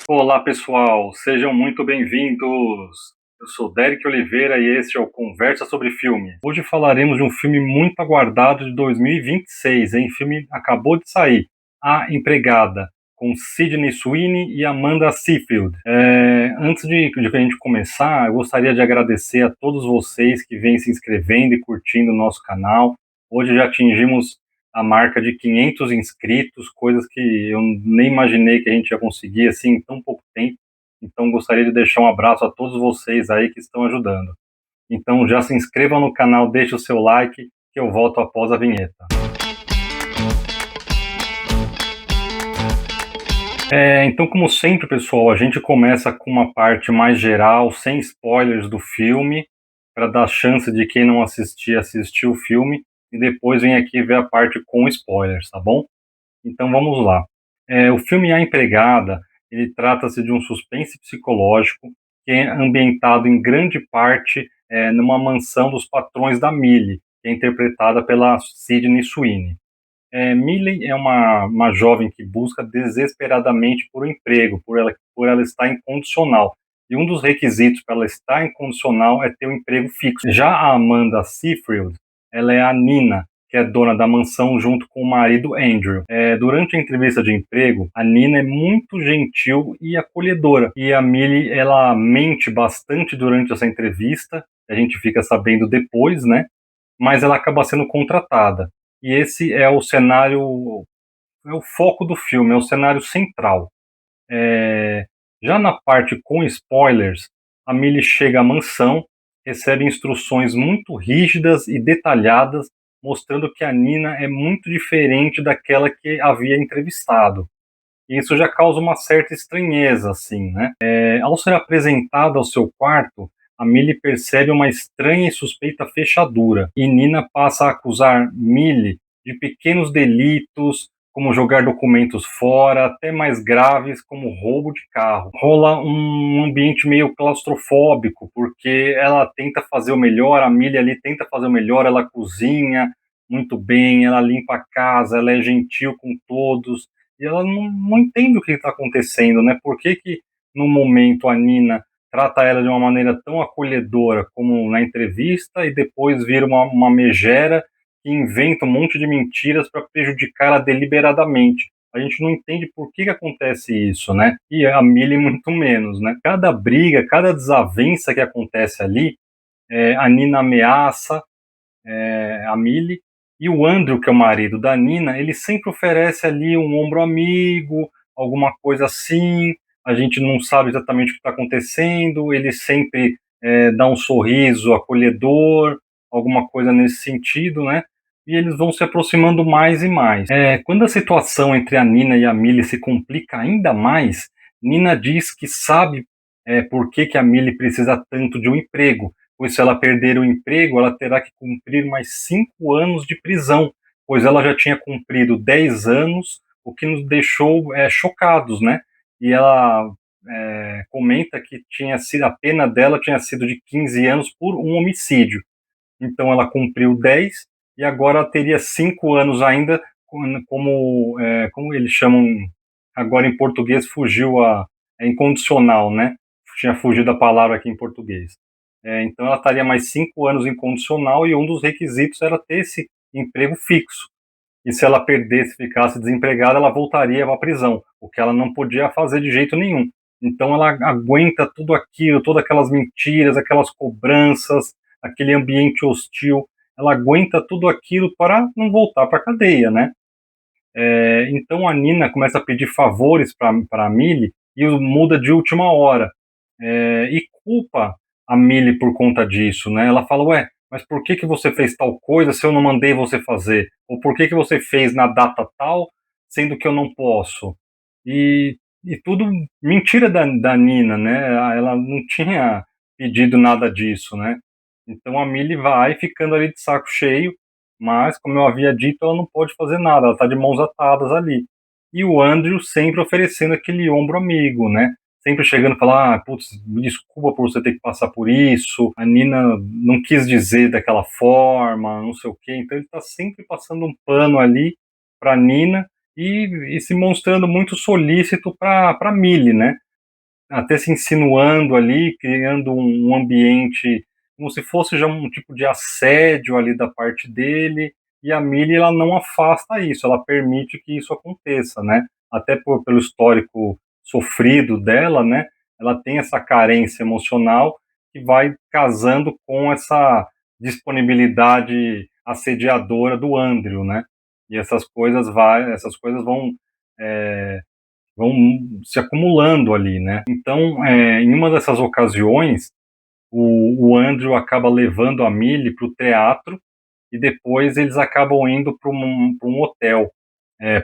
Olá pessoal, sejam muito bem-vindos. Eu sou Derek Oliveira e este é o Conversa sobre Filme. Hoje falaremos de um filme muito aguardado de 2026, hein? O filme acabou de sair, A Empregada, com Sydney Sweeney e Amanda Seyfried. Antes de a gente começar, eu gostaria de agradecer a todos vocês que vêm se inscrevendo e curtindo o nosso canal. Hoje já atingimos a marca de 500 inscritos, coisas que eu nem imaginei que a gente ia conseguir assim em tão pouco tempo. Então gostaria de deixar um abraço a todos vocês aí que estão ajudando. Então já se inscrevam no canal, deixe o seu like, que eu volto após a vinheta. Então, como sempre, pessoal, a gente começa com uma parte mais geral, sem spoilers do filme, para dar chance de quem não assistir o filme, e depois vem aqui ver a parte com spoilers, tá bom? Então vamos lá. O filme A Empregada, ele trata-se de um suspense psicológico que é ambientado em grande parte numa mansão dos patrões da Millie, que é interpretada pela Sydney Sweeney. Millie é uma jovem que busca desesperadamente por um emprego, por ela estar incondicional. E um dos requisitos para ela estar incondicional é ter um emprego fixo. Já a Amanda Seyfried, ela é a Nina, que é dona da mansão junto com o marido Andrew. Durante a entrevista de emprego, a Nina é muito gentil e acolhedora. E a Millie, ela mente bastante durante essa entrevista, a gente fica sabendo depois, né? Mas ela acaba sendo contratada. E esse é o cenário, é o foco do filme, é o cenário central. É, Já na parte com spoilers, a Millie chega à mansão, recebe instruções muito rígidas e detalhadas, mostrando que a Nina é muito diferente daquela que havia entrevistado. E isso já causa uma certa estranheza, assim, né? Ao ser apresentada ao seu quarto, a Millie percebe uma estranha e suspeita fechadura, e Nina passa a acusar Millie de pequenos delitos, como jogar documentos fora, até mais graves, como roubo de carro. Rola um ambiente meio claustrofóbico, porque ela tenta fazer o melhor, a Millie ali tenta fazer o melhor, ela cozinha muito bem, ela limpa a casa, ela é gentil com todos, e ela não entende o que está acontecendo, né? Por que que no momento a Nina trata ela de uma maneira tão acolhedora como na entrevista e depois vira uma megera que inventa um monte de mentiras para prejudicar ela deliberadamente. A gente não entende por que acontece isso, né? E a Millie muito menos, né? Cada briga, cada desavença que acontece ali, a Nina ameaça a Millie, e o Andrew, que é o marido da Nina, ele sempre oferece ali um ombro amigo, alguma coisa assim, a gente não sabe exatamente o que está acontecendo, ele sempre dá um sorriso acolhedor, alguma coisa nesse sentido, né? E eles vão se aproximando mais e mais. Quando a situação entre a Nina e a Millie se complica ainda mais, Nina diz que sabe por que, que a Millie precisa tanto de um emprego, pois se ela perder o emprego, ela terá que cumprir mais 5 anos de prisão, pois ela já tinha cumprido 10 anos, o que nos deixou chocados, né? E ela comenta que a pena dela tinha sido de 15 anos por um homicídio. Então ela cumpriu 10 e agora ela teria 5 anos ainda, como eles chamam, agora em português fugiu é incondicional, né? Tinha fugido a palavra aqui em português. Então ela estaria mais 5 anos incondicional e um dos requisitos era ter esse emprego fixo. E se ela perdesse, ficasse desempregada, ela voltaria para a prisão, o que ela não podia fazer de jeito nenhum. Então ela aguenta tudo aquilo, todas aquelas mentiras, aquelas cobranças, aquele ambiente hostil, ela aguenta tudo aquilo para não voltar para a cadeia, né? Então a Nina começa a pedir favores para a Millie e muda de última hora. E culpa a Millie por conta disso, né? Ela fala, ué, mas por que que você fez tal coisa se eu não mandei você fazer? Ou por que que você fez na data tal, sendo que eu não posso? E tudo mentira da Nina, né? Ela não tinha pedido nada disso, né? Então a Millie vai ficando ali de saco cheio, mas, como eu havia dito, ela não pode fazer nada, ela está de mãos atadas ali. E o Andrew sempre oferecendo aquele ombro amigo, né? Sempre chegando e falar, putz, me desculpa por você ter que passar por isso, a Nina não quis dizer daquela forma, não sei o quê. Então ele está sempre passando um pano ali para Nina e se mostrando muito solícito para Millie, né? até se insinuando ali, criando um ambiente como se fosse já um tipo de assédio ali da parte dele, e a Millie ela não afasta isso, ela permite que isso aconteça, né? Até pelo histórico sofrido dela, né? Ela tem essa carência emocional que vai casando com essa disponibilidade assediadora do Andrew, né? E essas coisas é, vão se acumulando ali, né? Então, em uma dessas ocasiões, o Andrew acaba levando a Millie para o teatro e depois eles acabam indo para um hotel,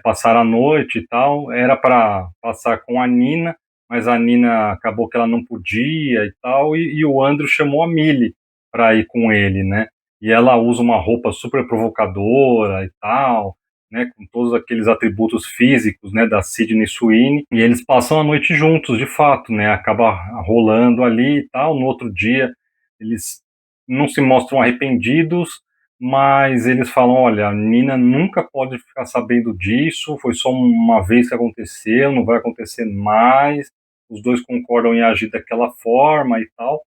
passar a noite e tal. Era para passar com a Nina, mas a Nina acabou que ela não podia e tal, e o Andrew chamou a Millie para ir com ele, né? E ela usa uma roupa super provocadora e tal, né, com todos aqueles atributos físicos, né, da Sydney Sweeney, e eles passam a noite juntos, de fato, né? Acaba rolando ali e tal. No outro dia, eles não se mostram arrependidos, mas eles falam, olha, a Nina nunca pode ficar sabendo disso, foi só uma vez que aconteceu, não vai acontecer mais, os dois concordam em agir daquela forma e tal,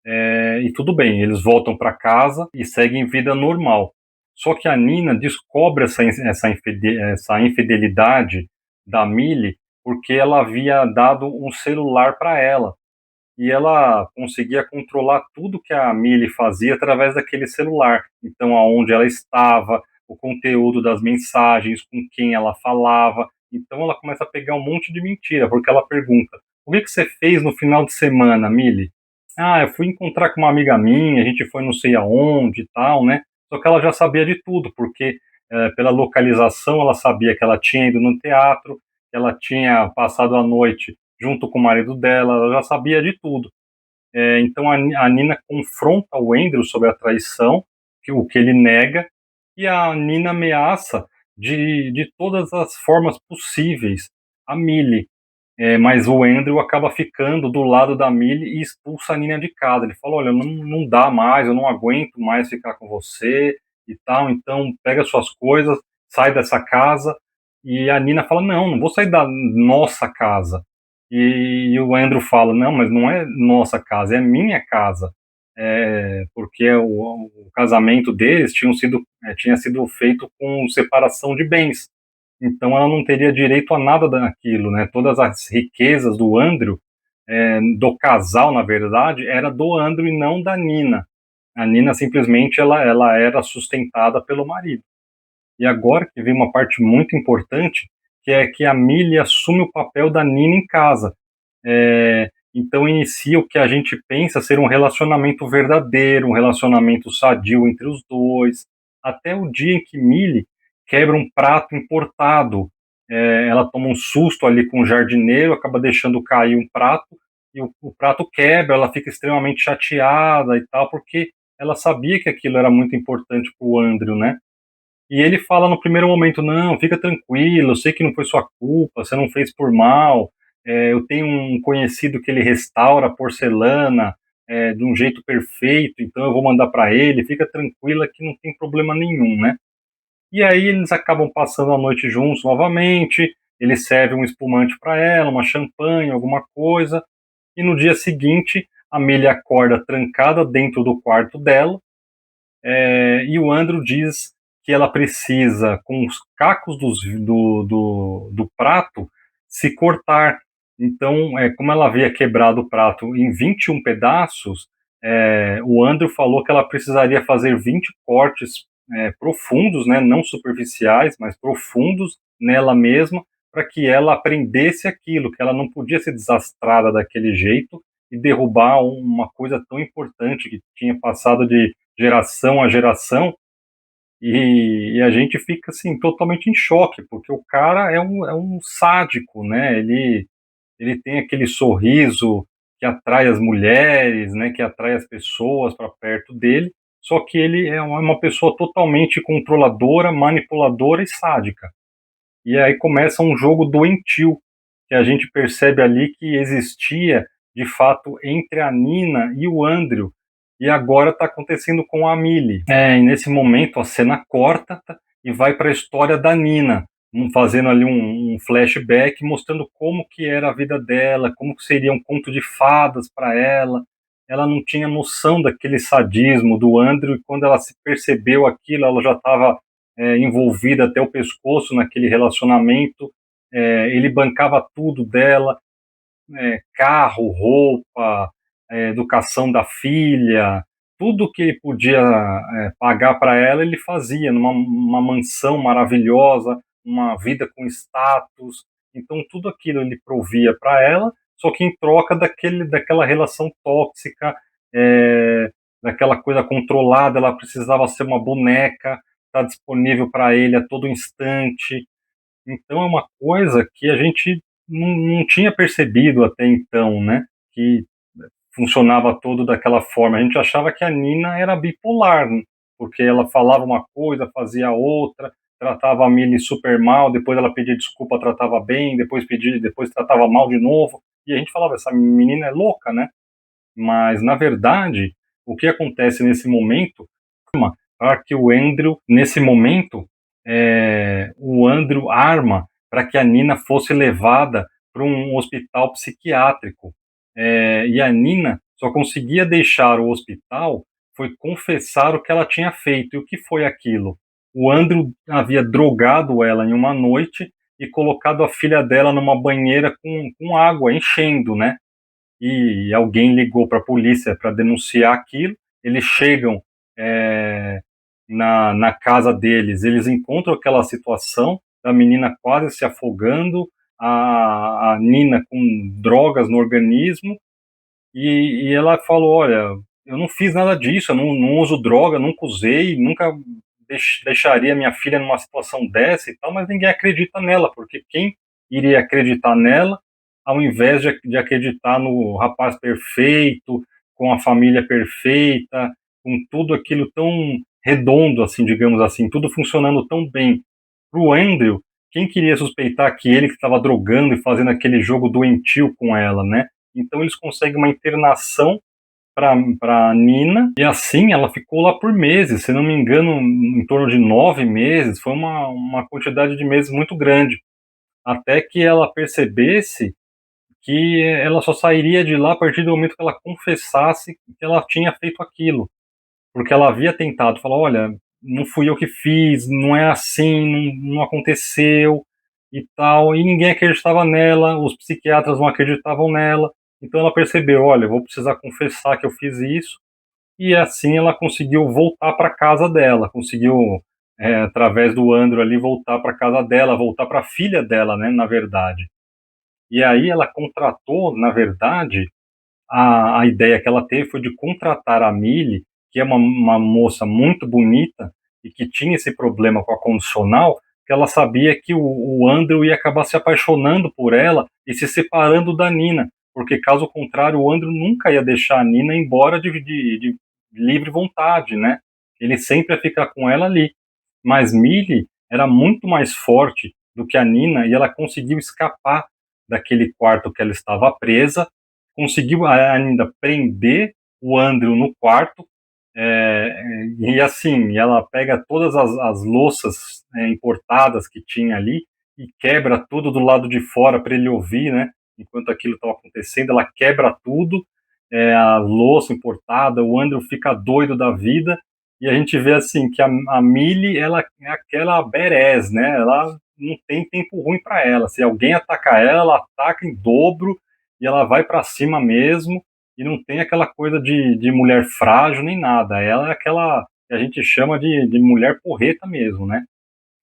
e tudo bem, eles voltam para casa e seguem vida normal. Só que a Nina descobre essa infidelidade da Millie porque ela havia dado um celular para ela, e ela conseguia controlar tudo que a Millie fazia através daquele celular. Então, aonde ela estava, o conteúdo das mensagens, com quem ela falava. Então, ela começa a pegar um monte de mentira, porque ela pergunta: o que você fez no final de semana, Millie? Ah, eu fui encontrar com uma amiga minha, a gente foi não sei aonde e tal, né? Só que ela já sabia de tudo, porque pela localização ela sabia que ela tinha ido no teatro, que ela tinha passado a noite junto com o marido dela, ela já sabia de tudo. Então a Nina confronta o Andrew sobre a traição, o que ele nega, e a Nina ameaça de todas as formas possíveis a Millie. Mas o Andrew acaba ficando do lado da Millie e expulsa a Nina de casa. Ele fala: olha, não dá mais, eu não aguento mais ficar com você e tal, então pega suas coisas, sai dessa casa. E a Nina fala: não vou sair da nossa casa. E o Andrew fala: não, mas não é nossa casa, é minha casa. Porque o casamento deles tinha sido feito com separação de bens. Então ela não teria direito a nada daquilo, né? Todas as riquezas do Andrew, do casal, na verdade, era do Andrew e não da Nina. A Nina simplesmente ela era sustentada pelo marido. E agora que vem uma parte muito importante, que é que a Millie assume o papel da Nina em casa. Então inicia o que a gente pensa ser um relacionamento verdadeiro, um relacionamento sadio entre os dois, até o dia em que Millie quebra um prato importado. Ela toma um susto ali com o jardineiro, acaba deixando cair um prato, e o prato quebra, ela fica extremamente chateada e tal, porque ela sabia que aquilo era muito importante para o Andrew, né? E ele fala no primeiro momento: não, fica tranquilo, eu sei que não foi sua culpa, você não fez por mal, eu tenho um conhecido que ele restaura porcelana de um jeito perfeito, então eu vou mandar para ele, fica tranquila que não tem problema nenhum, né? E aí eles acabam passando a noite juntos novamente, ele serve um espumante para ela, uma champanhe, alguma coisa, e no dia seguinte a Amelia acorda trancada dentro do quarto dela, e o Andrew diz que ela precisa, com os cacos do prato, se cortar. Então, como ela havia quebrado o prato em 21 pedaços, o Andrew falou que ela precisaria fazer 20 cortes profundos, né, não superficiais, mas profundos nela mesma, para que ela aprendesse aquilo, que ela não podia ser desastrada daquele jeito e derrubar uma coisa tão importante que tinha passado de geração a geração, e a gente fica assim totalmente em choque, porque o cara é um sádico, né? Ele tem aquele sorriso que atrai as mulheres, né? Que atrai as pessoas para perto dele. Só que ele é uma pessoa totalmente controladora, manipuladora e sádica. E aí começa um jogo doentio, que a gente percebe ali que existia, de fato, entre a Nina e o Andrew, e agora está acontecendo com a Millie. E nesse momento a cena corta e vai para a história da Nina. fazendo ali um flashback, mostrando como que era a vida dela, como que seria um conto de fadas para ela. Ela não tinha noção daquele sadismo do Andrew, e quando ela se percebeu aquilo, ela já estava envolvida até o pescoço naquele relacionamento. Ele bancava tudo dela, carro, roupa, educação da filha, tudo que ele podia pagar para ela, ele fazia, numa uma mansão maravilhosa, uma vida com status. Então, tudo aquilo ele provia para ela, só que em troca daquela relação tóxica, é, daquela coisa controlada, ela precisava ser uma boneca, estar disponível para ele a todo instante. Então é uma coisa que a gente não tinha percebido até então, né? Que funcionava todo daquela forma. A gente achava que a Nina era bipolar, né? Porque ela falava uma coisa, fazia outra, tratava a Millie super mal, depois ela pedia desculpa, tratava bem, depois tratava mal de novo. E a gente falava, essa menina é louca, né? Mas na verdade, o que acontece nesse momento para que o Andrew, nesse momento, o Andrew arma para que a Nina fosse levada para um hospital psiquiátrico. E a Nina só conseguia deixar o hospital foi confessar o que ela tinha feito. E o que foi aquilo? O Andrew havia drogado ela em uma noite e colocado a filha dela numa banheira com água enchendo, né? E alguém ligou para a polícia para denunciar aquilo. Eles chegam é, na casa deles, eles encontram aquela situação da menina quase se afogando, a Nina com drogas no organismo, e ela falou: Olha, eu não fiz nada disso, eu não uso droga, nunca usei, nunca deixaria minha filha numa situação dessa e tal, mas ninguém acredita nela, porque quem iria acreditar nela ao invés de acreditar no rapaz perfeito, com a família perfeita, com tudo aquilo tão redondo, assim, digamos assim, tudo funcionando tão bem. Para o Andrew, quem queria suspeitar que ele que estava drogando e fazendo aquele jogo doentio com ela, né? Então eles conseguem uma internação para Nina, e assim ela ficou lá por meses, se não me engano, em torno de 9 meses, foi uma quantidade de meses muito grande, até que ela percebesse que ela só sairia de lá a partir do momento que ela confessasse que ela tinha feito aquilo, porque ela havia tentado falar, olha, não fui eu que fiz, não é assim, não aconteceu e tal, e ninguém acreditava nela, os psiquiatras não acreditavam nela, então ela percebeu, olha, eu vou precisar confessar que eu fiz isso, e assim ela conseguiu voltar para casa dela, conseguiu, através do Andrew ali, voltar para casa dela, voltar para a filha dela, né, na verdade. E aí ela contratou, na verdade, a ideia que ela teve foi de contratar a Millie, que é uma moça muito bonita e que tinha esse problema com a condicional, que ela sabia que o Andrew ia acabar se apaixonando por ela e se separando da Nina, porque caso contrário o Andrew nunca ia deixar a Nina embora de livre vontade, né? Ele sempre ia ficar com ela ali. Mas Millie era muito mais forte do que a Nina e ela conseguiu escapar daquele quarto que ela estava presa, conseguiu ainda prender o Andrew no quarto, e assim, ela pega todas as louças importadas que tinha ali e quebra tudo do lado de fora para ele ouvir, né? Enquanto aquilo estava acontecendo, ela quebra tudo, a louça importada, o Andrew fica doido da vida, e a gente vê assim que a Millie, ela é aquela badass, né? Ela não tem tempo ruim para ela. Se alguém atacar ela, ela ataca em dobro e ela vai para cima mesmo, e não tem aquela coisa de mulher frágil nem nada. Ela é aquela que a gente chama de mulher porreta mesmo, né?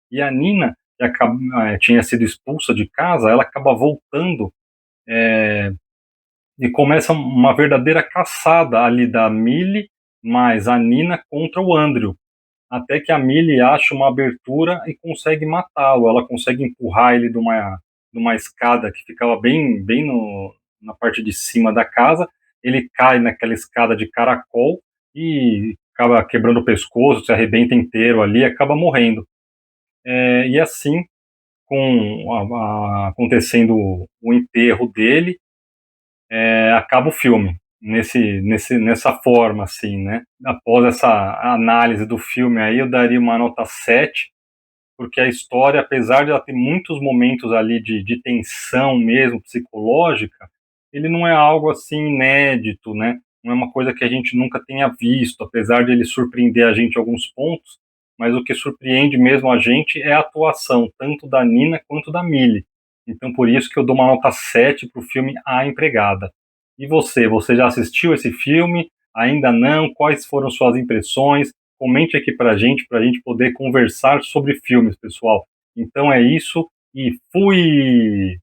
E a Nina, que tinha sido expulsa de casa, ela acaba voltando e começa uma verdadeira caçada ali da Millie mais a Nina contra o Andrew, até que a Millie acha uma abertura e consegue matá-lo. Ela consegue empurrar ele de uma escada que ficava bem na parte de cima da casa. Ele cai naquela escada de caracol e acaba quebrando o pescoço, se arrebenta inteiro ali, acaba morrendo. E assim, acontecendo o enterro dele, acaba o filme. Nessa forma, assim, né? Após essa análise do filme aí, eu daria uma nota 7, porque a história, apesar de ela ter muitos momentos ali de tensão mesmo, psicológica, ele não é algo assim inédito, né? Não é uma coisa que a gente nunca tenha visto, apesar de ele surpreender a gente em alguns pontos, mas o que surpreende mesmo a gente é a atuação, tanto da Nina quanto da Millie. Então, por isso que eu dou uma nota 7 para o filme A Empregada. E você já assistiu esse filme? Ainda não? Quais foram suas impressões? Comente aqui para a gente poder conversar sobre filmes, pessoal. Então é isso e fui!